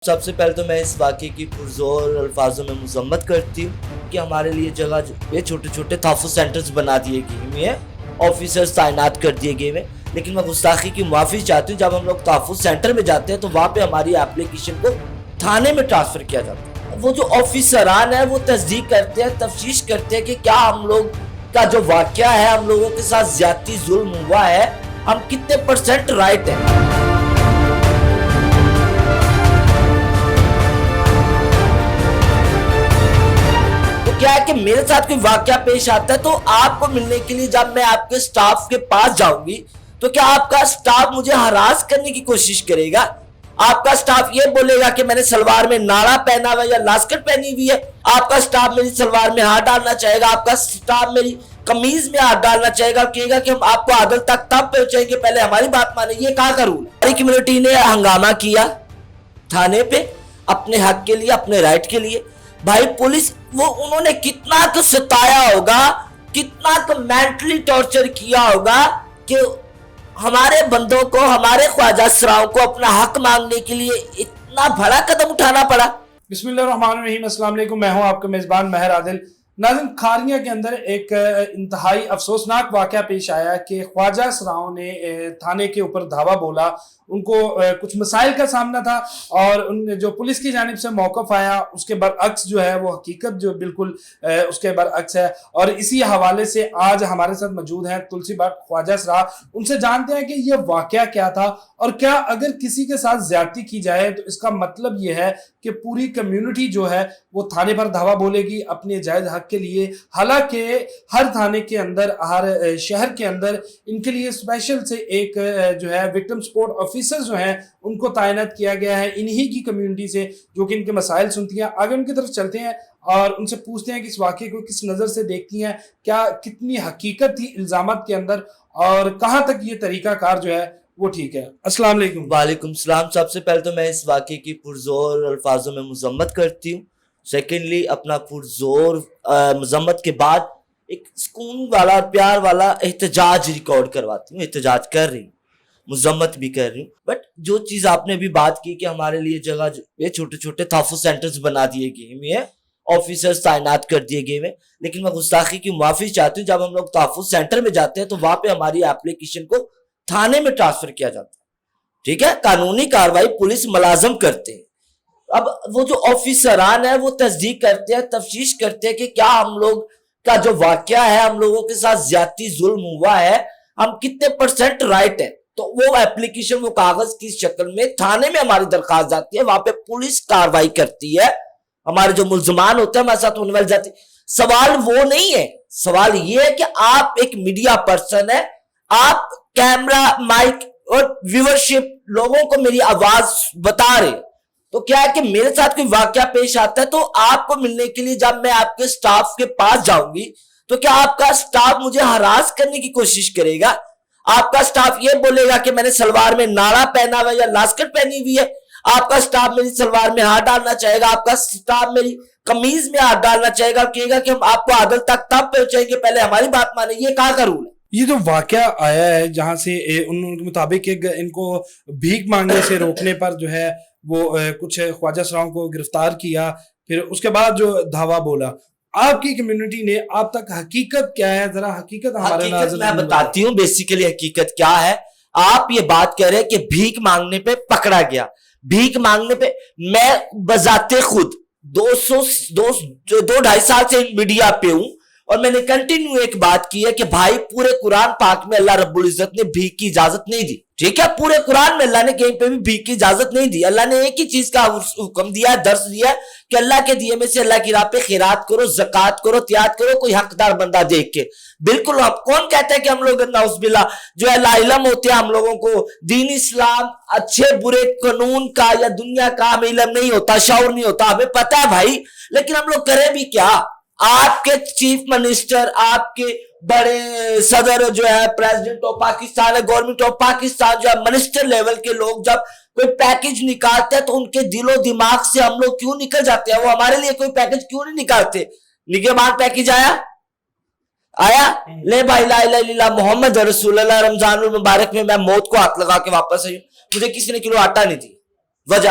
سب سے پہلے تو میں اس واقعے کی پرزور الفاظوں میں مذمت کرتی ہوں کہ ہمارے لیے جگہ پہ چھوٹے چھوٹے تحفظ سینٹرز بنا دیے گئے ہوئے ہیں، آفیسرز تعینات کر دیے گئے ہیں، لیکن میں گستاخی کی معافی چاہتی ہوں جب ہم لوگ تحفظ سینٹر میں جاتے ہیں تو وہاں پہ ہماری اپلیکیشن کو تھانے میں ٹرانسفر کیا جاتا ہے۔ وہ جو آفیسران ہیں وہ تصدیق کرتے ہیں، تفتیش کرتے ہیں کہ کیا ہم لوگ کا جو واقعہ ہے، ہم لوگوں کے ساتھ زیادتی ظلم ہوا ہے، ہم کتنے % رائٹ ہیں۔ کیا ہے کہ میرے ساتھ کوئی واقعہ پیش آتا ہے تو آپ کو ملنے کے لیے جب میں آپ کے سٹاف کے پاس جاؤں گی تو کیا آپ کا سٹاف مجھے ہراس کرنے کی کوشش کرے گا؟ آپ کا سٹاف یہ بولے گا کہ میں نے سلوار میں ناڑا پہنا ہوا یا لاسکٹ پہنی ہوئی ہے؟ آپ کا سٹاف میری سلوار میں ہاتھ ڈالنا چاہے گا؟ آپ کا سٹاف میری قمیض میں ہاتھ ڈالنا چاہے گا؟ کہے گا کہ ہم آپ کو عدالت تک تب پہنچائیں گے، پہلے ہماری بات مانیں؟ یہ کہاں کا رول ہے؟ ہماری کمیونٹی نے ہنگامہ کیا تھانے پہ اپنے حق کے لیے، اپنے رائٹ کے لیے۔ بھائی پولیس وہ انہوں نے کتنا تو ستایا ہوگا، کتنا تو مینٹلی ٹارچر کیا ہوگا کہ ہمارے بندوں کو، ہمارے خواجہ سراؤں کو اپنا حق مانگنے کے لیے اتنا بڑا قدم اٹھانا پڑا۔ بسم اللہ الرحمن الرحیم، السلام علیکم، میں ہوں آپ کا میزبان مہر عادل۔ ناظرین، کھاریا کے اندر ایک انتہائی افسوسناک واقعہ پیش آیا کہ خواجہ سراؤں نے تھانے کے اوپر دھاوا بولا، ان کو کچھ مسائل کا سامنا تھا اور ان جو پولیس کی جانب سے موقف آیا اس کے برعکس جو ہے وہ حقیقت جو بالکل اس کے برعکس ہے، اور اسی حوالے سے آج ہمارے ساتھ موجود ہیں تلسی بٹ خواجہ سرا۔ ان سے جانتے ہیں کہ یہ واقعہ کیا تھا اور کیا اگر کسی کے ساتھ زیادتی کی جائے تو اس کا مطلب یہ ہے کہ پوری کمیونٹی جو ہے وہ تھانے پر دھاوا بولے گی اپنے جائز حق کے لیے۔ حالانکہ ہر تھانے کے اندر، ہر شہر کے اندر ان کے لیے اسپیشل سے ایک جو ہے وکٹم سپورٹ آفیسر جو ہیں ان کو تعینات کیا گیا ہے انہی کی کمیونٹی سے، جو کہ ان کے مسائل سنتی ہیں۔ آگے ان کی طرف چلتے ہیں اور ان سے پوچھتے ہیں کہ اس واقعے کو کس نظر سے دیکھتی ہیں، کیا کتنی حقیقت تھی الزامات کے اندر اور کہاں تک یہ طریقہ کار جو ہے وہ ٹھیک ہے۔ السلام علیکم۔ وعلیکم السلام۔ سب سے پہلے تو میں اس واقعے کی پرزور الفاظوں میں مذمت کرتی ہوں۔ سیکنڈلی اپنا پرزور مذمت کے بعد ایک سکون والا پیار والا احتجاج ریکارڈ کرواتی ہوں، احتجاج کر رہی ہوں، مذمت بھی کر رہی ہوں۔ بٹ جو چیز آپ نے ابھی بات کی کہ ہمارے لیے جگہ پہ چھوٹے چھوٹے تحفظ سینٹرز بنا دیے گئے ہوئے ہیں، آفیسرز تعینات کر دیے گئے ہوئے، لیکن میں گستاخی کی معافی چاہتی ہوں جب ہم لوگ تحفظ سینٹر میں جاتے ہیں تو وہاں پہ ہماری اپلیکیشن کو تھانے میں ٹرانسفر کیا جاتا ہے، ٹھیک ہے؟ قانونی کاروائی پولیس ملازم کرتے ہیں۔ اب وہ جو آفیسران ہیں وہ تصدیق کرتے ہیں، تفتیش کرتے ہیں کہ کیا ہم لوگ کا جو واقعہ ہے، ہم لوگوں کے ساتھ زیادتی ظلم ہوا ہے، ہم کتنے % رائٹ ہیں۔ تو وہ اپلیکیشن، وہ کاغذ کی شکل میں تھانے میں ہماری درخواست جاتی ہے، وہاں پہ پولیس کاروائی کرتی ہے، ہمارے جو ملزمان ہوتے ہیں ہمارے ساتھ ہونے والی جاتی۔ سوال وہ نہیں ہے، سوال یہ ہے کہ آپ ایک میڈیا پرسن ہے، آپ کیمرہ، مائک اور ویورشپ لوگوں کو میری آواز بتا رہے، تو کیا ہے کہ میرے ساتھ کوئی واقعہ پیش آتا ہے تو آپ کو ملنے کے لیے جب میں آپ کے سٹاف کے پاس جاؤں گی تو کیا آپ کا سٹاف مجھے ہراس کرنے کی کوشش کرے گا؟ آپ کا سٹاف یہ بولے گا کہ میں نے سلوار میں ناڑا پہنا ہوا یا لاسکٹ پہنی ہوئی ہے؟ آپ کا سٹاف میری سلوار میں ہاتھ ڈالنا چاہے گا؟ آپ کا سٹاف میری قمیض میں ہاتھ ڈالنا چاہے گا؟ کہے گا کہ ہم آپ کو عدالت تک تب پہنچائیں گے، پہلے ہماری بات مانیں؟ یہ کہاں کا رول ہے؟ یہ جو واقعہ آیا ہے جہاں سے ان کے مطابق ان کو بھیک مانگنے سے روکنے پر جو ہے وہ کچھ خواجہ سراؤں کو گرفتار کیا، پھر اس کے بعد جو دھاوا بولا، آپ کی کمیونٹی نے آپ تک حقیقت کیا ہے؟ ذرا حقیقت ہمارے ناظرین میں بتاتی ہوں۔ بیسیکلی حقیقت کیا ہے؟ آپ یہ بات کہہ رہے کہ بھیک مانگنے پہ پکڑا گیا، بھیک مانگنے پہ میں بذات خود 2-2.5 سال سے میڈیا پہ ہوں اور میں نے کنٹینیو ایک بات کی ہے کہ بھائی پورے قرآن پاک میں اللہ رب العزت نے بھیک کی اجازت نہیں دی، ٹھیک ہے؟ پورے قرآن میں اللہ نے کہیں پہ بھی بھیک کی اجازت نہیں دی۔ اللہ نے ایک ہی چیز کا حکم دیا ہے، درس دیا ہے کہ اللہ کے دیے میں سے اللہ کی راہ پہ خیرات کرو، زکوٰۃ کرو، تیاد کرو، کوئی حقدار بندہ دیکھ کے۔ بالکل، اب کون کہتا ہے کہ ہم لوگ نعوذ باللہ جو ہے لا علم ہوتے ہیں، ہم لوگوں کو دین اسلام، اچھے برے قانون کا یا دنیا کا ہمیں علم نہیں ہوتا، شعور نہیں ہوتا، ہمیں پتہ ہے بھائی، لیکن ہم لوگ کریں بھی کیا؟ آپ کے چیف منسٹر، آپ کے بڑے صدر جو ہے، پریزیڈنٹ آف پاکستان ہے، گورنمنٹ آف پاکستان جو ہے، منسٹر لیول کے لوگ جب کوئی پیکج نکالتے ہیں تو ان کے دل و دماغ سے ہم لوگ کیوں نکل جاتے ہیں؟ وہ ہمارے لیے کوئی پیکج کیوں نہیں نکالتے؟ نگہبان پیکج آیا لے بھائی، لا الہ الا اللہ محمد رسول اللہ، رمضان المبارک میں میں موت کو ہاتھ لگا کے واپس آئی ہوں، مجھے کسی نے کلو آٹا نہیں دی، وجہ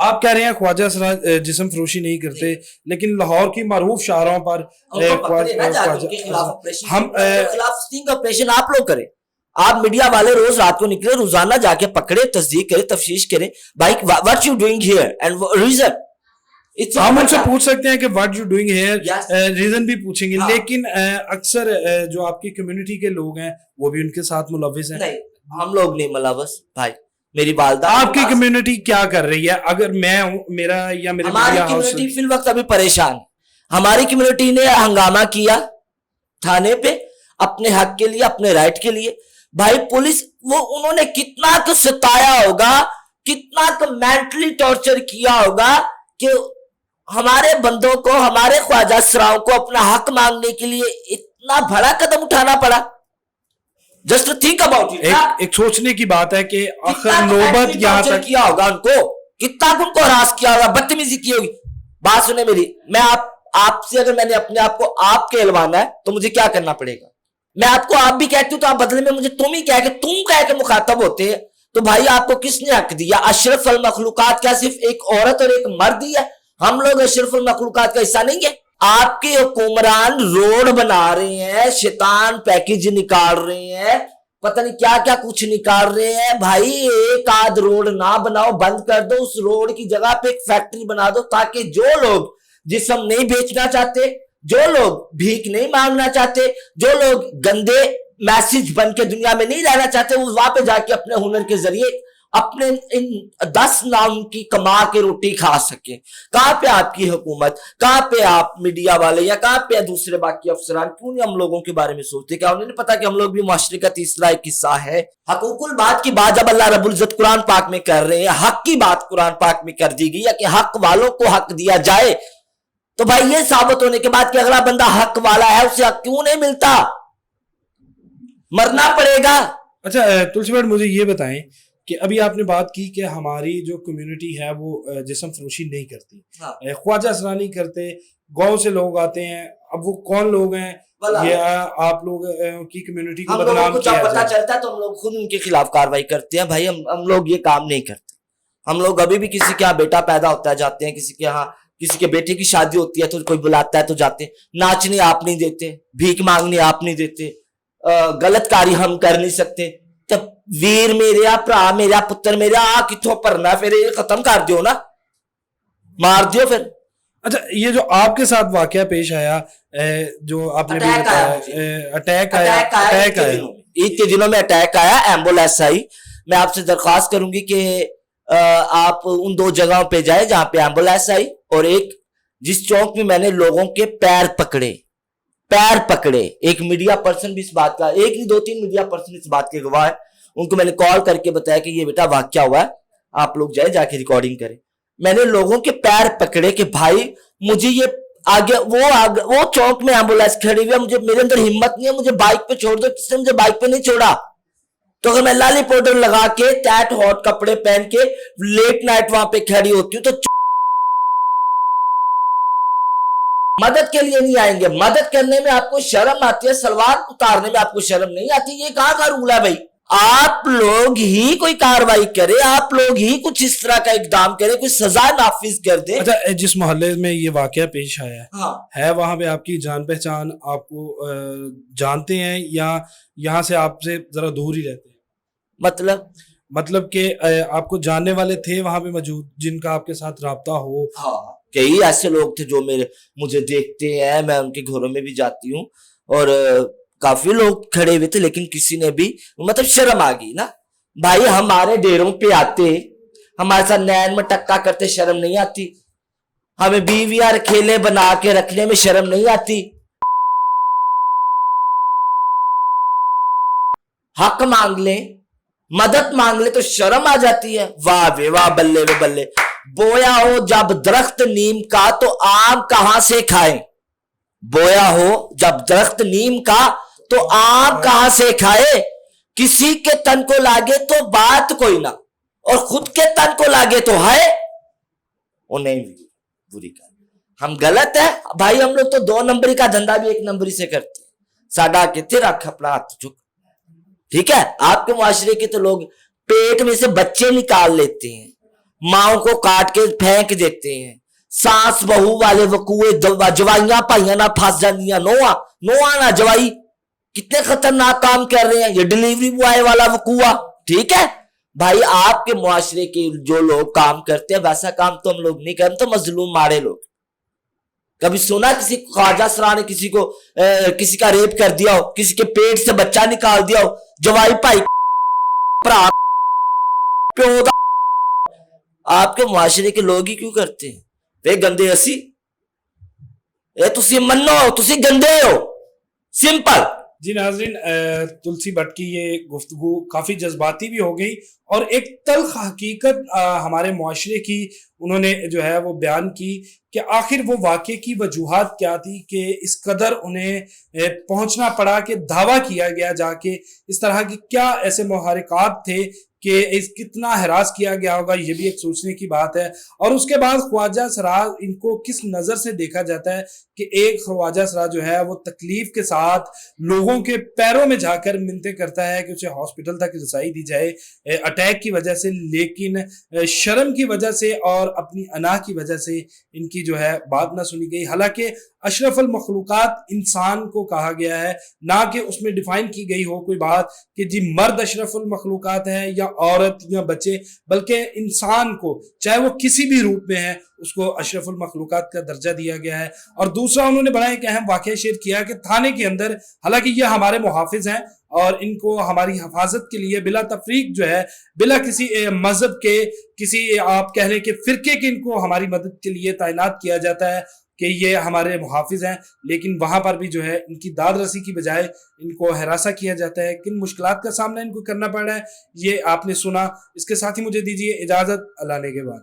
آپ کہہ رہے ہیں خواجہ سراج جسم فروشی نہیں کرتے, لیکن لاہور کی معروف شاہراہوں پر ہم آپریشن آپ لوگ کریں. آپ میڈیا والے روز رات کو نکلے, روزانہ جا کے پکڑے, تصدیق کرے, تفتیش کریں بھائی what you doing here and reason. ہم ان سے پوچھ سکتے ہیں کہ what you doing here, reason بھی پوچھیں گے, لیکن اکثر جو آپ کی کمیونٹی کے لوگ ہیں وہ بھی ان کے ساتھ ملوث ہیں. نہیں, ہم لوگ نہیں ملوث بھائی. میری والدہ, آپ کی کمیونٹی کیا کر رہی ہے؟ اگر میں ہوں, میرا یا میرے ہماری کمیونٹی فی الوقت ابھی پریشان. ہماری کمیونٹی نے ہنگامہ کیا تھانے پہ اپنے حق کے لیے, اپنے رائٹ کے لیے. بھائی پولیس وہ انہوں نے کتنا تو ستایا ہوگا, کتنا تو مینٹلی ٹارچر کیا ہوگا کہ ہمارے بندوں کو, ہمارے خواجہ سراؤں کو اپنا حق مانگنے کے لیے اتنا بڑا قدم اٹھانا پڑا. Just think about it. ایک سوچنے کی بات ہے کہ آخر نوبت یہاں تک کیا ہوگا ان کو, کتنا ان کو ہراس کیا ہوگا, بدتمیزی کی ہوگی. بات سنیں میری, میں آپ سے اگر میں نے اپنے آپ کو آپ کہلوانا ہے تو مجھے کیا کرنا پڑے گا؟ میں آپ کو آپ بھی کہتی ہوں تو آپ بدلے میں مجھے تم ہی کہہ کے مخاطب ہوتے ہیں. تو بھائی آپ کو کس نے حق دیا؟ اشرف المخلوقات کیا صرف ایک عورت اور ایک مرد ہی ہے؟ ہم لوگ اشرف المخلوقات کا حصہ نہیں ہے؟ آپ کے حکمران روڈ بنا رہے ہیں, شیطان پیکج نکال رہے ہیں, پتہ نہیں کیا کیا کچھ نکال رہے ہیں. بھائی ایک آدھ روڈ نہ بناؤ, بند کر دو, اس روڈ کی جگہ پہ ایک فیکٹری بنا دو تاکہ جو لوگ جسم نہیں بیچنا چاہتے, جو لوگ بھیک نہیں مانگنا چاہتے, جو لوگ گندے میسج بن کے دنیا میں نہیں رہنا چاہتے, وہ وہاں پہ جا کے اپنے ہنر کے ذریعے اپنے ان 10 نام کی کما کے روٹی کھا سکیں. کہاں پہ آپ کی حکومت, کہاں پہ آپ میڈیا والے, یا کہاں پہ دوسرے باقی افسران کیوں نہیں ہم لوگوں کے بارے میں سوچتے؟ کیا انہیں نہیں پتا کہ ہم لوگ بھی معاشرے کا تیسرا ایک حصہ ہے؟ حقوق البات کی بات جب اللہ رب العزت قرآن پاک میں کر رہے ہیں, حق کی بات قرآن پاک میں کر دی گئی ہے کہ حق والوں کو حق دیا جائے, تو بھائی یہ ثابت ہونے کے بعد کہ اگلا بندہ حق والا ہے اسے حق کیوں نہیں ملتا؟ مرنا پڑے گا. اچھا تلسی بھائی مجھے یہ بتائیں کہ ابھی آپ نے بات کی کہ ہماری جو کمیونٹی ہے وہ جسم فروشی نہیں کرتی, خواجہ سرا نہیں کرتے, گاؤں سے لوگ آتے ہیں. اب وہ کون لوگ ہیں؟ یہ آپ لوگ کی کمیونٹی کو بدنام کیا جائے. پتا چلتا ہے تو ہم لوگ خود ان کے خلاف کاروائی کرتے ہیں. بھائی ہم لوگ یہ کام نہیں کرتے. ہم لوگ ابھی بھی کسی کے یہاں بیٹا پیدا ہوتا ہے جاتے ہیں, کسی کے یہاں کسی کے بیٹے کی شادی ہوتی ہے تو کوئی بلاتا ہے تو جاتے ہیں. ناچنے آپ نہیں دیتے, بھیک مانگنے آپ نہیں دیتے, غلط کاری ہم کر نہیں سکتے. تب ویر میرا, پرا میرا, پتر میرا, کتوں پرنا پھر یہ ختم کر دیو نا, مار دیو پھر. اچھا یہ جو آپ کے ساتھ واقعہ پیش آیا, جو آپ نے اٹیک آیا عید کے دنوں میں اٹیک آیا, ایمبولینس آئی. میں آپ سے درخواست کروں گی کہ آپ ان 2 جگہوں پہ جائیں جہاں پہ ایمبولینس آئی, اور ایک جس چوک میں میں نے لوگوں کے پیر پکڑے. ایک میڈیا پرسن بھی اس بات کا, ایک نہیں 2-3 میڈیا پرسن اس بات کے گواہ ہے. ان کو میں نے کال کر کے بتایا کہ یہ بیٹا واقعہ ہوا ہے, آپ لوگ جائیں جا کے ریکارڈنگ کریں. میں نے لوگوں کے پیر پکڑے کہ بھائی مجھے یہ آگے وہ چوک میں ایمبولینس کھڑی ہوئی ہے, مجھے میرے اندر ہمت نہیں ہے, مجھے بائک پہ چھوڑ دو. کس نے مجھے بائک پہ نہیں چھوڑا؟ تو اگر میں لالی پاؤڈر لگا کے ٹیٹ ہاٹ کپڑے پہن کے لیٹ نائٹ وہاں پہ کھڑی ہوتی ہوں تو مدد کے لیے نہیں آئیں گے. مدد کرنے میں آپ کو شرم آتی ہے, سلوار اتارنے میں آپ کو شرم نہیں آتی. یہ کہاں کا رول ہے بھائی؟ آپ لوگ ہی کوئی کاروائی کرے, آپ لوگ ہی کچھ اس طرح کا اقدام کرے, کوئی سزا نافذ کر دے. اچھا جس محلے میں یہ واقعہ پیش آیا ہے وہاں پہ آپ کی جان پہچان, آپ کو جانتے ہیں یا یہاں سے آپ سے ذرا دور ہی رہتے ہیں؟ مطلب کہ آپ کو جاننے والے تھے وہاں پہ موجود جن کا آپ کے ساتھ رابطہ ہو؟ کئی ایسے لوگ تھے جو مجھے دیکھتے ہیں, میں ان کے گھروں میں بھی جاتی ہوں, اور کافی لوگ کھڑے ہوئے تھے, لیکن کسی نے بھی مطلب شرم آ گئی نا بھائی. ہمارے ڈیروں پہ آتے, ہمارے ساتھ نین میں ٹکا کرتے, شرم نہیں آتی؟ ہمیں بیویاں کھیلے بنا کے رکھنے میں شرم نہیں آتی؟ حق مانگ لیں, مدد مانگ لیں تو شرم آ جاتی ہے. واہ وے واہ, بلے وے بلے. بویا ہو جب درخت نیم کا تو آم کہاں سے کھائیں؟ بویا ہو جب درخت نیم کا تو آم کہاں سے کھائے؟ کسی کے تن کو لاگے تو بات کوئی نہ, اور خود کے تن کو لاگے تو ہے انہیں بری کر. ہم غلط ہے بھائی, ہم لوگ تو 2 نمبری کا دھندا بھی 1 نمبری سے کرتے ہیں. ساڈا کتے رکھ اپنا ہاتھ چک, ٹھیک ہے؟ آپ کے معاشرے کے تو لوگ پیٹ میں سے بچے نکال لیتے ہیں, ماؤں کو کاٹ کے پھینک دیتے ہیں, ساس بہو والے وقوع, جوائیاں پائیاں نہ پھنس جاندیاں, نواں نہ جوائی, کتنے خطرناک کام کر رہے ہیں. یہ ڈیلیوری بوائے والا وقوع, ٹھیک ہے بھائی. آپ کے معاشرے کے جو لوگ کام کرتے ہیں ویسا کام تو ہم لوگ نہیں کرتے, تو مظلوم مارے لوگ. کبھی سنا کسی خواجہ سرا نے کسی کا ریپ کر دیا ہو, کسی کے پیٹ سے بچہ نکال دیا ہو, جوائی بھائی پیو دا. آپ کے معاشرے کے لوگ ہی کیوں کرتے ہیں بے گندے اسی, اے تسی منو تسی گندے ہو, سمپل. جی ناظرین, تلسی بٹ کی یہ گفتگو کافی جذباتی بھی ہو گئی اور ایک تلخ حقیقت ہمارے معاشرے کی انہوں نے جو ہے وہ بیان کی کہ آخر وہ واقعے کی وجوہات کیا تھی کہ اس قدر انہیں پہنچنا پڑا, کہ دعویٰ کیا گیا جا کے اس طرح کی کیا ایسے محرکات تھے کہ کتنا ہراس کیا گیا ہوگا, یہ بھی ایک سوچنے کی بات ہے. اور اس کے بعد خواجہ سرا ان کو کس نظر سے دیکھا جاتا ہے کہ ایک خواجہ سرا جو ہے وہ تکلیف کے ساتھ لوگوں کے پیروں میں جا کر منتیں کرتا ہے کہ اسے ہاسپٹل تک رسائی دی جائے اٹیک کی وجہ سے, لیکن شرم کی وجہ سے اور اپنی انا کی وجہ سے ان کی جو ہے بات نہ سنی گئی. حالانکہ اشرف المخلوقات انسان کو کہا گیا ہے, نہ کہ اس میں ڈیفائن کی گئی ہو کوئی بات کہ جی مرد اشرف المخلوقات ہے یا عورت یا بچے, بلکہ انسان کو چاہے وہ کسی بھی روپ میں ہے اس کو اشرف المخلوقات کا درجہ دیا گیا ہے. اور دوسرا انہوں نے بڑا ایک اہم واقعہ شیئر کیا کہ تھانے کے اندر, حالانکہ یہ ہمارے محافظ ہیں اور ان کو ہماری حفاظت کے لیے بلا تفریق جو ہے, بلا کسی مذہب کے, کسی آپ کہہ لیں کہ فرقے کے, ان کو ہماری مدد کے لیے تعینات کیا جاتا ہے کہ یہ ہمارے محافظ ہیں, لیکن وہاں پر بھی جو ہے ان کی داد رسی کی بجائے ان کو ہراساں کیا جاتا ہے. کن مشکلات کا سامنا ان کو کرنا پڑ رہا ہے یہ آپ نے سنا. اس کے ساتھ ہی مجھے دیجیے اجازت, اللہ نے کے بعد.